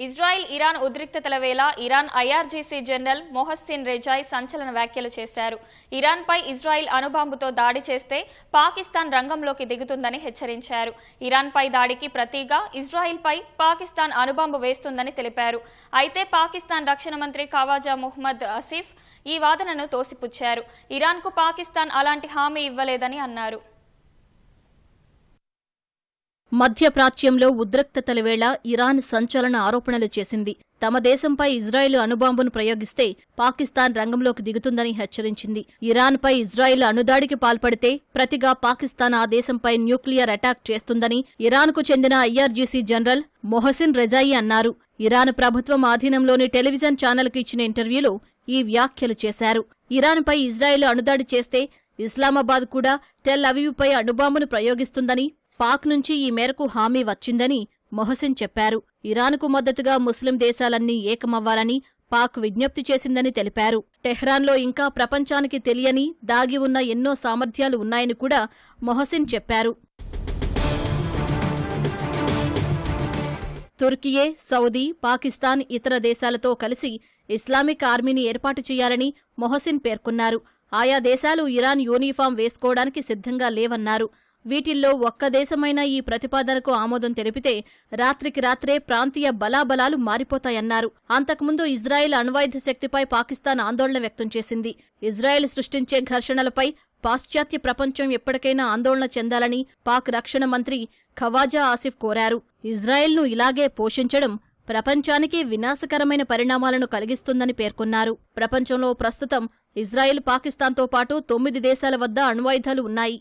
Israel Iran ఉద్రిక్తతల వేళ Iran IRGC general Mohsin Rezaei సంచలన వ్యాఖ్యలు చేశారు. ఇరాన్పై ఇజ్రాయెల్ అణుబాంబుతో దాడి చేస్తే పాకిస్తాన్ రంగంలోకి దిగుతుందని హెచ్చరించారు. ఇరాన్పై దాడికి ప్రతిగా ఇజ్రాయెల్పై పాకిస్తాన్ అణుబాంబు వేస్తుందని తెలిపారు. అయితే పాకిస్తాన్ రక్షణ మంత్రి ఖవాజా మొహమ్మద్ ఆసిఫ్ ఈ వాదనను తోసిపుచ్చారు. ఇరాన్కు పాకిస్తాన్ అలాంటి హామీ ఇవ్వలేదని అన్నారు. మధ్యప్రాచ్యంలో ఉద్రిక్తతల వేళ ఇరాన్ సంచలన ఆరోపణలు చేసింది. తమ దేశంపై ఇజ్రాయెల్ అణుబాంబును ప్రయోగిస్తే పాకిస్తాన్ రంగంలోకి దిగుతుందని హెచ్చరించింది. ఇరాన్పై ఇజ్రాయెల్ అణుదాడికి పాల్పడితే ప్రతిగా పాకిస్తాన్ ఆ దేశంపై న్యూక్లియర్ అటాక్ చేస్తుందని ఇరాన్కు చెందిన ఐఆర్జీసీ జనరల్ మొహసిన్ రెజాయి అన్నారు. ఇరాన్ ప్రభుత్వం ఆధీనంలోని టెలివిజన్ ఛానల్కు ఇచ్చిన ఇంటర్వ్యూలో ఈ వ్యాఖ్యలు చేశారు. ఇరాన్పై ఇజ్రాయెల్ అణుదాడి చేస్తే ఇస్లామాబాద్ కూడా టెల్ అవీవ్పై అణుబాంబును ప్రయోగిస్తుందని, పాక్ నుంచి ఈ మేరకు హామీ వచ్చిందని మొహసిన్ చెప్పారు. ఇరాన్కు మద్దతుగా ముస్లిం దేశాలన్నీ ఏకమవ్వాలని పాక్ విజ్ఞప్తి చేసిందని తెలిపారు. టెహ్రాన్లో ఇంకా ప్రపంచానికి తెలియని, దాగి ఉన్న ఎన్నో సామర్థ్యాలు ఉన్నాయని కూడా మొహసిన్ చెప్పారు. తుర్కియే, సౌదీ, పాకిస్తాన్ ఇతర దేశాలతో కలిసి ఇస్లామిక్ ఆర్మీని ఏర్పాటు చేయాలని మొహసిన్ పేర్కొన్నారు. ఆయా దేశాలు ఇరాన్ యూనిఫాం వేసుకోవడానికి సిద్ధంగా లేవన్నారు. వీటిల్లో ఒక్క దేశమైనా ఈ ప్రతిపాదనకు ఆమోదం తెలిపితే రాత్రికి రాత్రే ప్రాంతీయ బలాబలాలు మారిపోతాయన్నారు. అంతకుముందు ఇజ్రాయెల్ అణ్వాయుధ శక్తిపై పాకిస్తాన్ ఆందోళన వ్యక్తం చేసింది. ఇజ్రాయెల్ సృష్టించే ఘర్షణలపై పాశ్చాత్య ప్రపంచం ఎప్పటికైనా ఆందోళన చెందాలని పాక్ రక్షణ మంత్రి ఖవాజా ఆసిఫ్ కోరారు. ఇజ్రాయెల్ను ఇలాగే పోషించడం ప్రపంచానికి వినాశకరమైన పరిణామాలను కలిగిస్తుందని పేర్కొన్నారు. ప్రపంచంలో ప్రస్తుతం ఇజ్రాయెల్, పాకిస్తాన్తో పాటు 9 దేశాల వద్ద అణ్వాయుధాలు ఉన్నాయి.